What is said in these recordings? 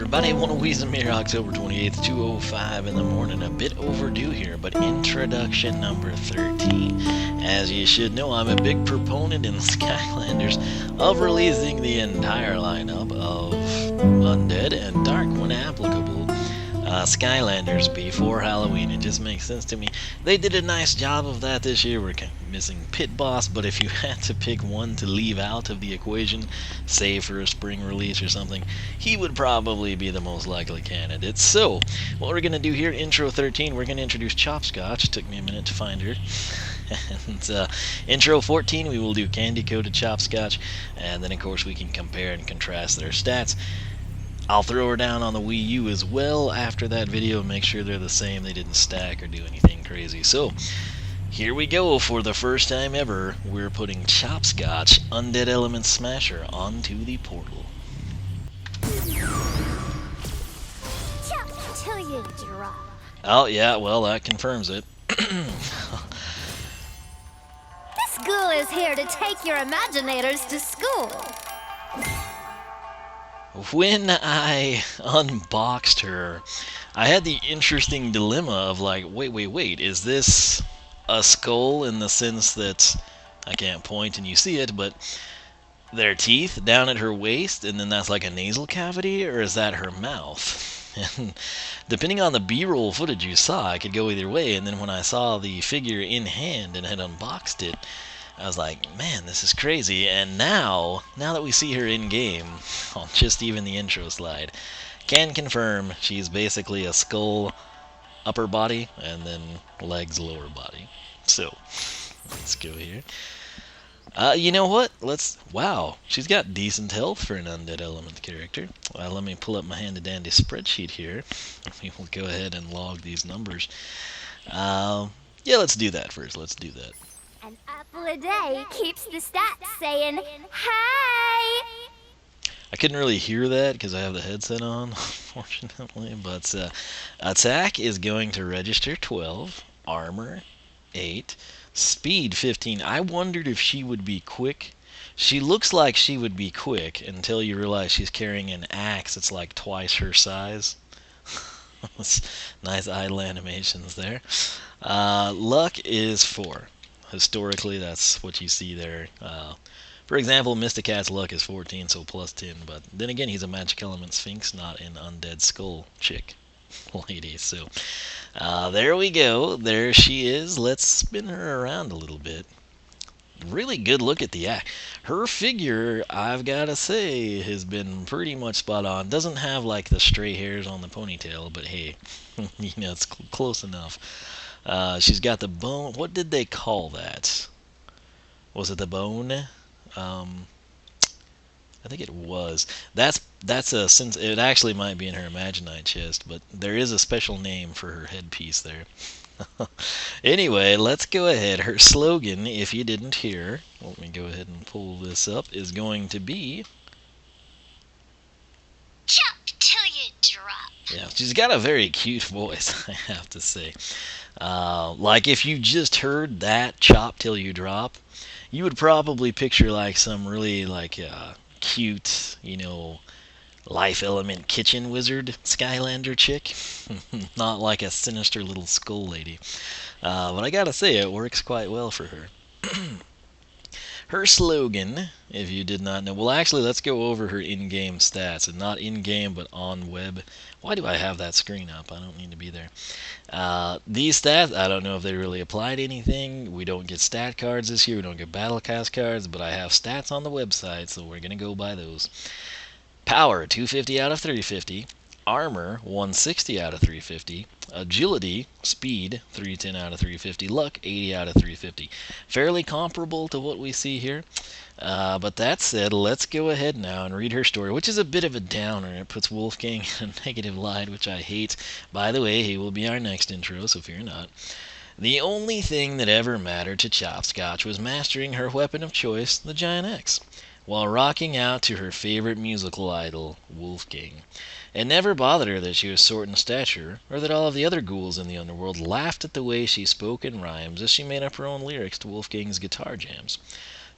everybody, one of Wiisdom here, October 28th, 2:05 in the morning. A bit overdue here, but introduction number 13. As you should know, I'm a big proponent in Skylanders of releasing the entire lineup of Undead and Dark when applicable. Skylanders before Halloween. It just makes sense to me. They did a nice job of that this year. We're kind of missing Pit Boss, but if you had to pick one to leave out of the equation, say for a spring release or something, he would probably be the most likely candidate. So, what we're going to do here, intro 13, we're going to introduce Chopscotch. Took me a minute to find her. And intro 14, we will do candy-coated Chopscotch, and then of course we can compare and contrast their stats. I'll throw her down on the Wii U as well after that video and make sure they're the same, they didn't stack or do anything crazy. So, here we go. For the first time ever, we're putting Chopscotch, Undead Element Smasher, onto the portal. Chop till you drop. Oh yeah, well that confirms it. This ghoul is here to take your Imaginators to school. When I unboxed her, I had the interesting dilemma of like, wait, is this a skull in the sense that I can't point and you see it, but there are teeth down at her waist and then that's like a nasal cavity, or is that her mouth? And depending on the B-roll footage you saw, I could go either way, and then when I saw the figure in hand and had unboxed it, I was like, man, this is crazy. And now that we see her in-game, on just even the intro slide, can confirm she's basically a skull upper body and then legs lower body. So, let's go here. You know what? Wow, she's got decent health for an Undead Element character. Let me pull up my handy-dandy spreadsheet here. We will go ahead and log these numbers. Yeah, let's do that first. Let's do that. An apple a day keeps the stats saying, hey! I couldn't really hear that because I have the headset on, unfortunately. But attack is going to register 12, armor 8, speed 15. I wondered if she would be quick. She looks like she would be quick until you realize she's carrying an axe. It's like twice her size. Nice idle animations there. Luck is 4. Historically, that's what you see there. For example, Mysticat's luck is 14, so plus 10. But then again, he's a magic element sphinx, not an undead skull chick lady. So there we go. There she is. Let's spin her around a little bit. Really good look at the act. Her figure, I've got to say, has been pretty much spot on. Doesn't have like the stray hairs on the ponytail, but hey, it's close enough. She's got the bone. What did they call that? Was it the bone? I think it was. That's a since it actually might be in her Imaginite chest, but there is a special name for her headpiece there. Anyway, let's go ahead. Her slogan, if you didn't hear, let me go ahead and pull this up, is going to be Chop till you drop. Yeah, she's got a very cute voice, I have to say. Like if you just heard that chop till you drop, you would probably picture like some really like cute, life element kitchen wizard Skylander chick. Not like a sinister little skull lady. But I gotta say, it works quite well for her. Her slogan, if you did not know, well actually let's go over her in-game stats, and not in-game but on web. Why do I have that screen up? I don't need to be there. These stats, I don't know if they really apply to anything. We don't get stat cards this year, we don't get Battlecast cards, but I have stats on the website, so we're going to go by those. Power, 250 out of 350. Armor, 160 out of 350. Agility, speed, 310 out of 350. Luck, 80 out of 350. Fairly comparable to what we see here. But that said, let's go ahead now and read her story, which is a bit of a downer. It puts Wolfgang in a negative light, which I hate. By the way, he will be our next intro, so fear not. The only thing that ever mattered to Chopscotch was mastering her weapon of choice, the Giant X, while rocking out to her favorite musical idol, Wolfgang. It never bothered her that she was short in stature, or that all of the other ghouls in the underworld laughed at the way she spoke in rhymes as she made up her own lyrics to Wolfgang's guitar jams.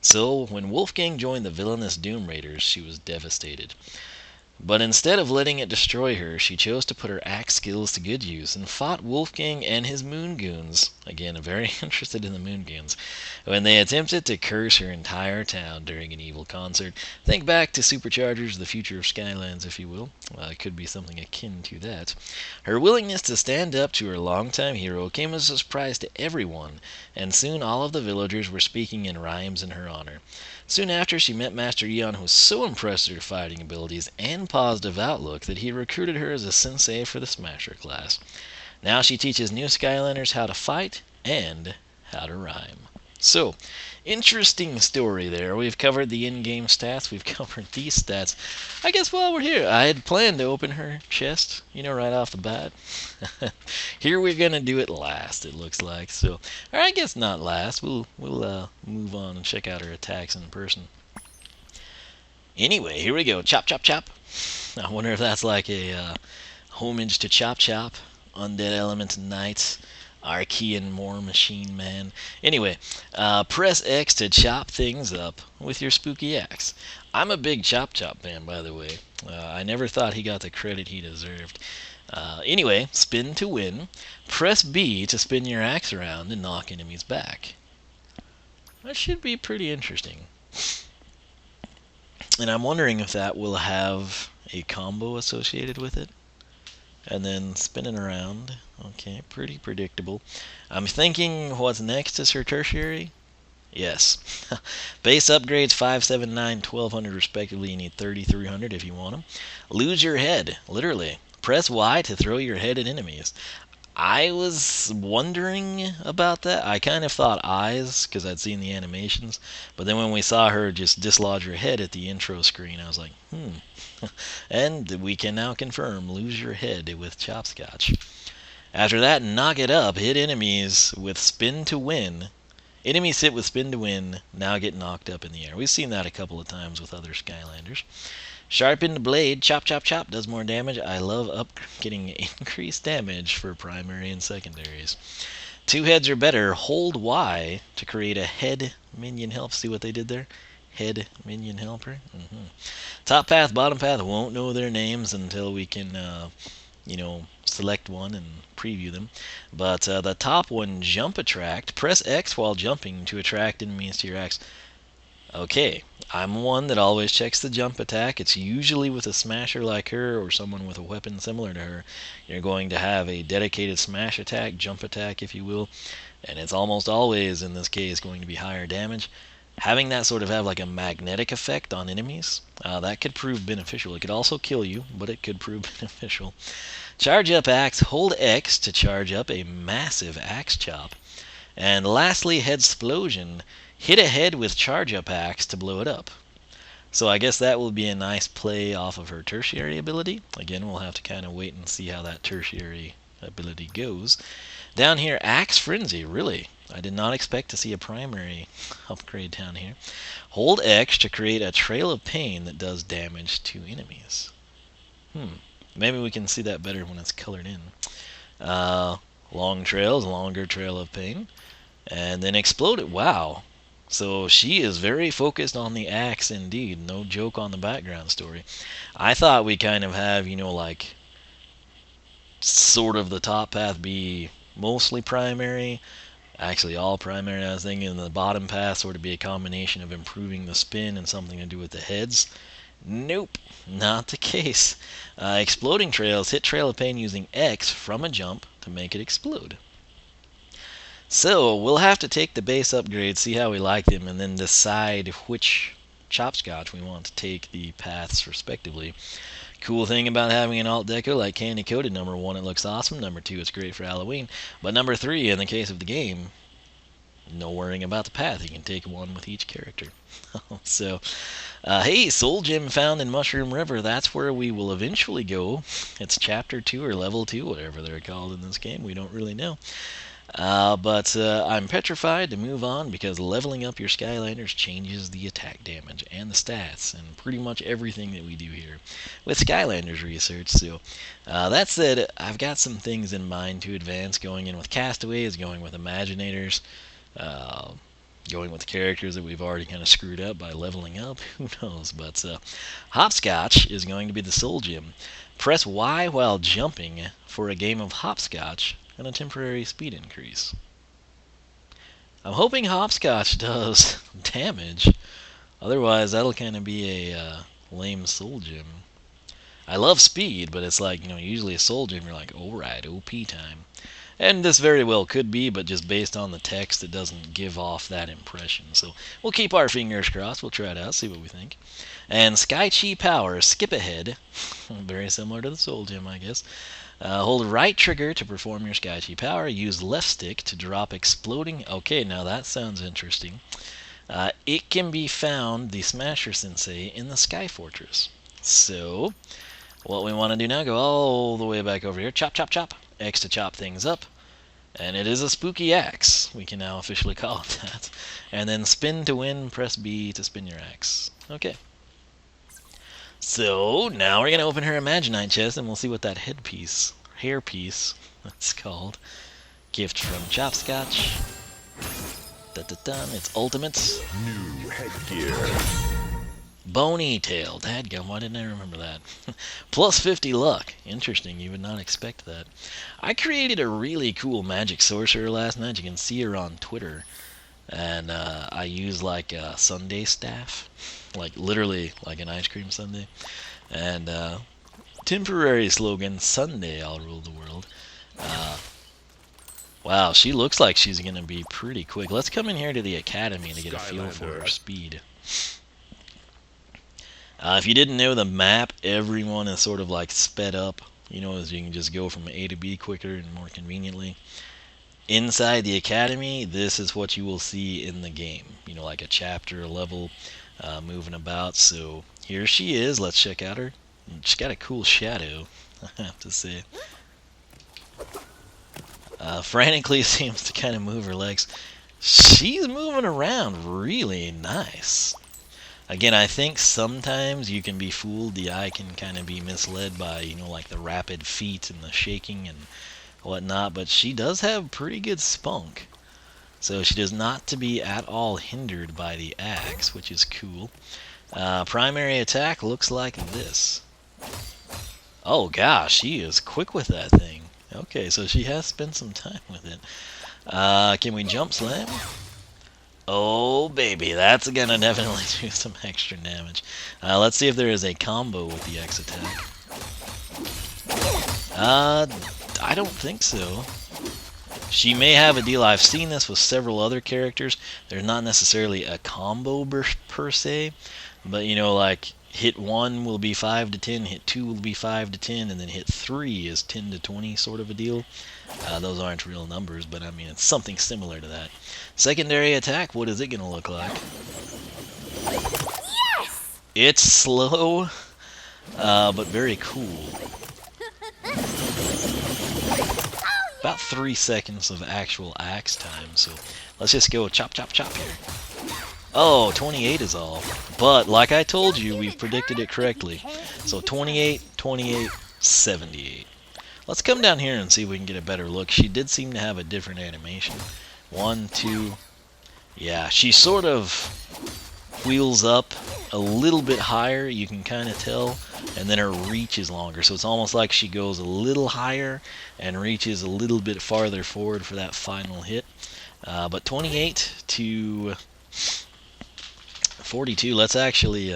So, when Wolfgang joined the villainous Doom Raiders, she was devastated. But instead of letting it destroy her, she chose to put her axe skills to good use and fought Wolfgang and his Moongoons. Again, very interested in the Moongoons. When they attempted to curse her entire town during an evil concert. Think back to Superchargers, the future of Skylands, if you will. It could be something akin to that. Her willingness to stand up to her longtime hero came as a surprise to everyone, and soon all of the villagers were speaking in rhymes in her honor. Soon after, she met Master Eon, who was so impressed with her fighting abilities and positive outlook that he recruited her as a sensei for the Smasher class. Now she teaches new Skylanders how to fight and how to rhyme. So, interesting story there. We've covered the in-game stats. We've covered these stats. I guess while we're here, I had planned to open her chest, right off the bat. Here we're going to do it last, it looks like. So, or I guess not last. We'll move on and check out her attacks in person. Anyway, here we go. Chop, chop, chop. I wonder if that's like a homage to Chop Chop, Undead Element Knights, Archean War Machine Man. Anyway, press X to chop things up with your spooky axe. I'm a big Chop Chop fan, by the way. I never thought he got the credit he deserved. Anyway, spin to win. Press B to spin your axe around and knock enemies back. That should be pretty interesting. And I'm wondering if that will have a combo associated with it. And then spinning around. Okay, pretty predictable. I'm thinking what's next is her tertiary. Yes. Base upgrades 579, 1200 respectively. You need 3300 if you want them. Lose your head, literally. Press Y to throw your head at enemies. I was wondering about that. I kind of thought eyes because I'd seen the animations. But then when we saw her just dislodge her head at the intro screen, I was like, And we can now confirm, lose your head with Chopscotch. After that, knock it up. Hit enemies with spin to win. Enemies hit with spin to win, now get knocked up in the air. We've seen that a couple of times with other Skylanders. Sharpened blade, chop, chop, chop, does more damage. I love getting increased damage for primary and secondaries. 2 heads or better, hold Y to create a head minion help. See what they did there? Head minion helper. Top path, bottom path, won't know their names until we can, select one and preview them. But the top one, jump attract. Press X while jumping to attract enemies to your axe. Okay, I'm one that always checks the jump attack. It's usually with a smasher like her or someone with a weapon similar to her. You're going to have a dedicated smash attack, jump attack if you will, and it's almost always in this case going to be higher damage. Having that sort of have like a magnetic effect on enemies, that could prove beneficial. It could also kill you, but it could prove beneficial. Charge up axe, hold X to charge up a massive axe chop. And lastly, headsplosion. Hit a head with charge up axe to blow it up. So I guess that will be a nice play off of her tertiary ability. Again, we'll have to kind of wait and see how that tertiary ability goes. Down here, Axe Frenzy, really. I did not expect to see a primary upgrade down here. Hold X to create a trail of pain that does damage to enemies. Maybe we can see that better when it's colored in. Long trails, longer trail of pain. And then explode it. Wow. So she is very focused on the axe indeed. No joke on the background story. I thought we kind of have, like sort of the top path be mostly primary. Actually all primary. I was thinking the bottom path sort of be a combination of improving the spin and something to do with the heads. Nope, not the case. Exploding trails, hit trail of pain using X from a jump to make it explode. So, we'll have to take the base upgrades, see how we like them, and then decide which Chopscotch we want to take the paths respectively. Cool thing about having an alt deco like Candy Coated, number 1, it looks awesome. Number 2, it's great for Halloween. But number 3, in the case of the game, no worrying about the path. You can take one with each character. So, hey, Soul Gem found in Mushroom River. That's where we will eventually go. It's Chapter 2 or Level 2, whatever they're called in this game. We don't really know. But I'm petrified to move on because leveling up your Skylanders changes the attack damage and the stats and pretty much everything that we do here with Skylanders research. So that said, I've got some things in mind to advance, going in with Castaways, going with Imaginators, going with characters that we've already kind of screwed up by leveling up. Who knows? But Hopscotch is going to be the Soul Gem. Press Y while jumping for a game of Hopscotch and a temporary speed increase. I'm hoping Hopscotch does damage. Otherwise, that'll kind of be a lame Soul Gem. I love speed, but it's like, usually a Soul Gem, you're like, alright, OP time. And this very well could be, but just based on the text, it doesn't give off that impression. So we'll keep our fingers crossed. We'll try it out, see what we think. And Skyi Power, skip ahead. Very similar to the Soul Gem, I guess. Hold right trigger to perform your Skyi Power. Use left stick to drop exploding. Okay, now that sounds interesting. It can be found, the Smasher Sensei, in the Sky Fortress. So, what we want to do now, go all the way back over here. Chop, chop, chop. X to chop things up. And it is a spooky axe. We can now officially call it that. And then spin to win, press B to spin your axe. Okay. So, now we're going to open her Imaginite chest and we'll see what that hairpiece, that's called. Gift from Chopscotch. Dun-dun-dun, it's ultimate. New headgear. Bony tail. Dadgum, why didn't I remember that? Plus 50 luck. Interesting, you would not expect that. I created a really cool magic sorcerer last night. You can see her on Twitter. And I use like a sundae staff. Like literally like an ice cream sundae. And temporary slogan, Sunday I'll rule the world. Wow, she looks like she's going to be pretty quick. Let's come in here to the academy to get a feel for her speed. If you didn't know the map, everyone is sort of like sped up, as you can just go from A to B quicker and more conveniently. Inside the academy, this is what you will see in the game. Like a chapter, a level, moving about. So here she is. Let's check out her. She's got a cool shadow, I have to say. Frantically seems to kind of move her legs. She's moving around really nice. Again, I think sometimes you can be fooled. The eye can kind of be misled by, like the rapid feet and the shaking and whatnot. But she does have pretty good spunk. So she does not to be at all hindered by the axe, which is cool. Primary attack looks like this. Oh gosh, she is quick with that thing. Okay, so she has spent some time with it. Can we jump slam? Oh, baby, that's going to definitely do some extra damage. Let's see if there is a combo with the X attack. I don't think so. She may have a deal. I've seen this with several other characters. There's not necessarily a combo per se, but, like hit 1 will be 5 to 10, hit 2 will be 5 to 10, and then hit 3 is 10 to 20 sort of a deal. Those aren't real numbers, but I mean, it's something similar to that. Secondary attack, what is it going to look like? Yes! It's slow, but very cool. About 3 seconds of actual axe time, so let's just go chop, chop, chop here. Oh, 28 is all. But, like I told you, we've predicted it correctly. So 28, 28, 78. Let's come down here and see if we can get a better look. She did seem to have a different animation. 1, 2. Yeah, she sort of wheels up a little bit higher, you can kind of tell, and then her reach is longer. So it's almost like she goes a little higher and reaches a little bit farther forward for that final hit. But 28 to 42, let's actually,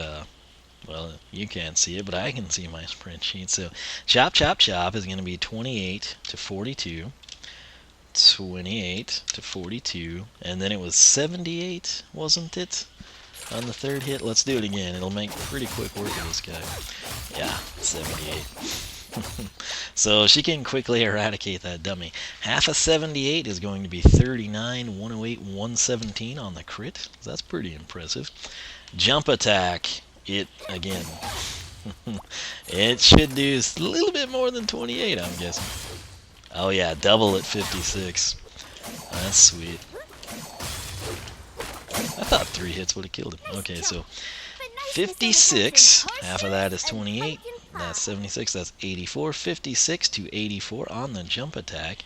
well, you can't see it, but I can see my spreadsheet. So chop, chop, chop is going to be 28 to 42. 28 to 42, and then it was 78, wasn't it, on the third hit? Let's do it again. It'll make pretty quick work of this guy. Yeah, 78. So she can quickly eradicate that dummy. Half of 78 is going to be 39, 108, 117 on the crit. That's pretty impressive. Jump attack, it, again, it should do a little bit more than 28, I'm guessing. Oh yeah, double at 56. That's sweet. I thought 3 hits would have killed him. Okay, so 56, half of that is 28. That's 76, that's 84. 56 to 84 on the jump attack.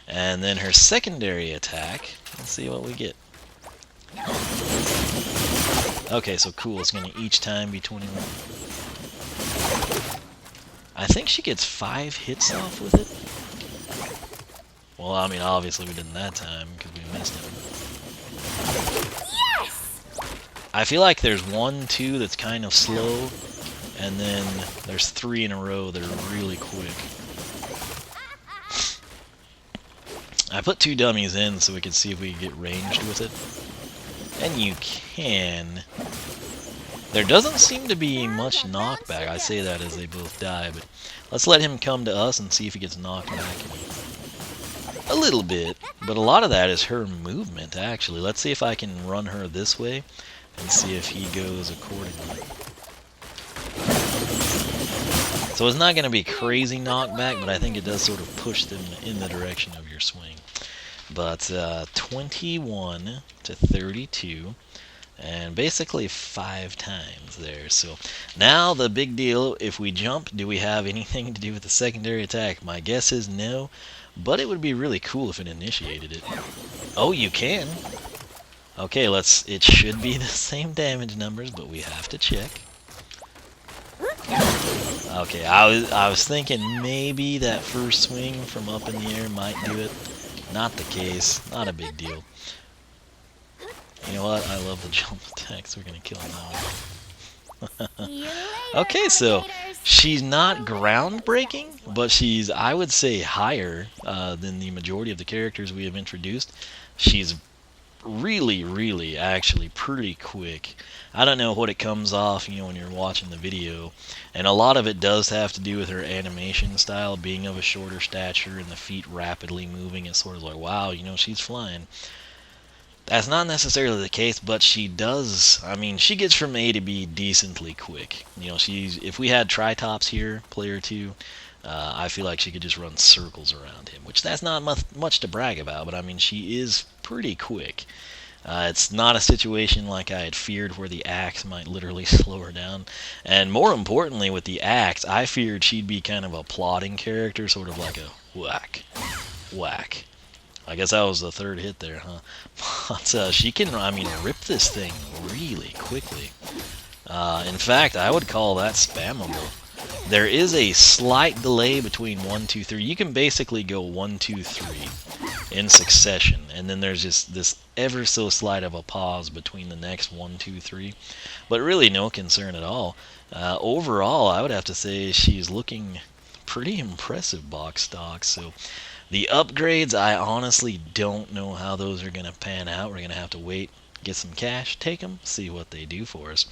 And then her secondary attack, let's see what we get. Okay, so cool. It's going to each time be 21. I think she gets 5 hits off with it. Well, I mean, obviously we didn't that time because we missed it. Yes! I feel like there's 1, 2 that's kind of slow, and then there's 3 in a row that are really quick. I put 2 dummies in so we could see if we could get ranged with it. And you can. There doesn't seem to be much knockback. I say that as they both die, but let's let him come to us and see if he gets knocked back. A little bit, but a lot of that is her movement, actually. Let's see if I can run her this way and see if he goes accordingly. So it's not going to be crazy knockback, but I think it does sort of push them in the direction of your swing. But 21 to 32, and basically 5 times there. So now the big deal, if we jump, do we have anything to do with the secondary attack? My guess is no, but it would be really cool if it initiated it. Oh, you can. Okay, it should be the same damage numbers, but we have to check. Okay, I was thinking maybe that first swing from up in the air might do it. Not the case. Not a big deal. You know what? I love the jump attacks. We're gonna kill him now. Okay, so she's not groundbreaking, but she's, I would say, higher than the majority of the characters we have introduced. She's really, actually pretty quick. I don't know what it comes off, when you're watching the video, and a lot of it does have to do with her animation style, being of a shorter stature and the feet rapidly moving. It's sort of like, wow, she's flying. That's not necessarily the case, but she does. I mean, she gets from A to B decently quick. If we had Tritops here, player 2, I feel like she could just run circles around him, which that's not much to brag about, but I mean, she is pretty quick. It's not a situation like I had feared where the axe might literally slow her down. And more importantly, with the axe, I feared she'd be kind of a plodding character, sort of like a whack, whack. I guess that was the 3rd hit there, huh? But she can, rip this thing really quickly. In fact, I would call that spammable. There is a slight delay between 1, 2, 3. You can basically go 1, 2, 3 in succession, and then there's just this ever so slight of a pause between the next 1, 2, 3. But really no concern at all. Overall, I would have to say she's looking pretty impressive box stock. So the upgrades, I honestly don't know how those are going to pan out. We're going to have to wait, get some cash, take them, see what they do for us.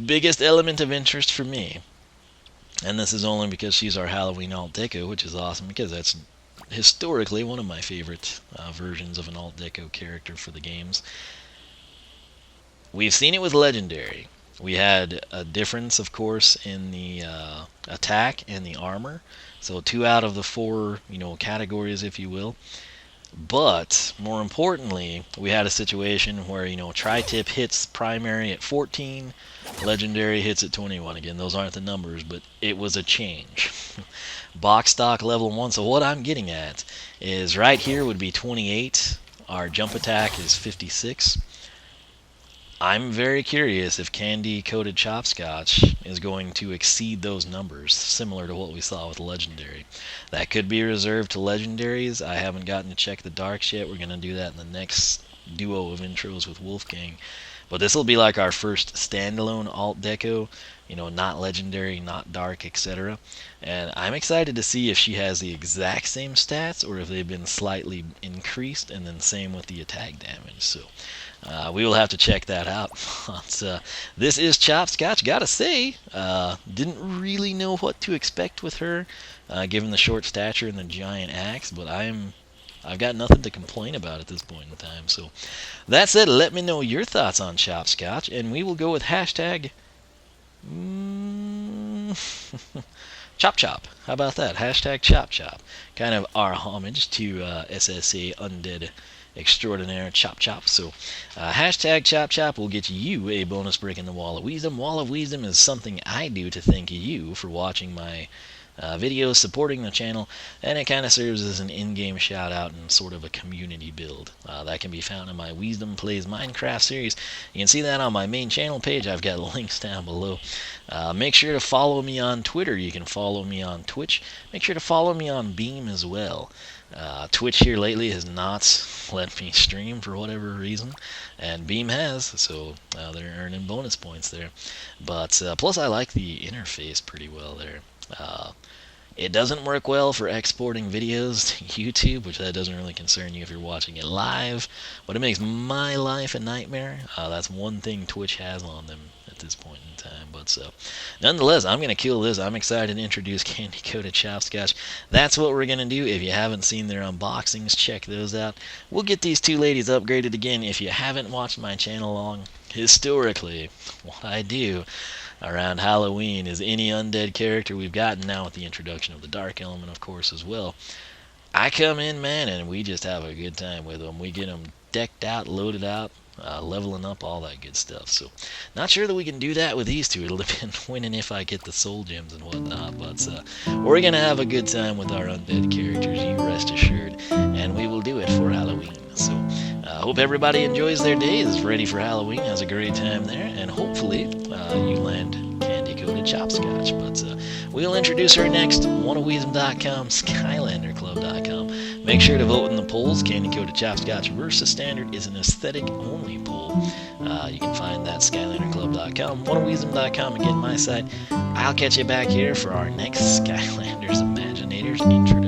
Biggest element of interest for me, and this is only because she's our Halloween alt deco, which is awesome because that's historically one of my favorite versions of an alt deco character for the games. We've seen it with Legendary. We had a difference, of course, in the attack and the armor. So 2 out of the 4, categories, if you will. But more importantly, we had a situation where, Tri-Tip hits primary at 14, Legendary hits at 21. Again, those aren't the numbers, but it was a change. Box stock level 1. So what I'm getting at is right here would be 28. Our jump attack is 56. I'm very curious if Candy Coated Chopscotch is going to exceed those numbers, similar to what we saw with Legendary. That could be reserved to Legendaries. I haven't gotten to check the Darks yet. We're going to do that in the next duo of intros with Wolfgang. But this will be like our first standalone alt deco, not Legendary, not Dark, etc. And I'm excited to see if she has the exact same stats or if they've been slightly increased, and then same with the attack damage. So we will have to check that out. But, this is Chopscotch. Gotta say, didn't really know what to expect with her, given the short stature and the giant axe, but I've got nothing to complain about at this point in time. So that said, let me know your thoughts on Chopscotch, and we will go with hashtag Chop Chop. How about that? Hashtag Chop Chop. Kind of our homage to SSA Undead Extraordinaire Chop Chop. So hashtag Chop Chop will get you a bonus break in the Wall of Wisdom. Wall of Wisdom is something I do to thank you for watching my videos supporting the channel, and it kind of serves as an in-game shout out and sort of a community build. That can be found in my Wiisdom Plays Minecraft series. You can see that on my main channel page. I've got links down below. Make sure to follow me on Twitter. You can follow me on Twitch. Make sure to follow me on Beam as well. Twitch here lately has not let me stream for whatever reason, and Beam has, so they're earning bonus points there. But plus I like the interface pretty well there. It doesn't work well for exporting videos to YouTube, which that doesn't really concern you if you're watching it live, but it makes my life a nightmare. That's one thing Twitch has on them at this point in time. But nonetheless, I'm going to kill this. I'm excited to introduce Candy Coated Chopscotch. That's what we're going to do. If you haven't seen their unboxings, check those out. We'll get these two ladies upgraded again. If you haven't watched my channel long, historically, what I do around Halloween is any undead character we've gotten, now with the introduction of the dark element, of course, as well. I come in, man, and we just have a good time with them. We get them decked out, loaded out, leveling up, all that good stuff. So, not sure that we can do that with these two. It'll depend when and if I get the soul gems and whatnot. But we're going to have a good time with our undead characters, you rest assured. And we will do it for Halloween. So, I hope everybody enjoys their day, is ready for Halloween, has a great time there, and hopefully you land candy-coated Chopscotch. But we'll introduce her next. OneOfWiisdom.com, SkylanderClub.com. Make sure to vote in the polls. Candy-coated Chopscotch versus Standard is an aesthetic-only poll. You can find that SkylanderClub.com, OneOfWiisdom.com, again, my site. I'll catch you back here for our next Skylanders Imaginators introduction.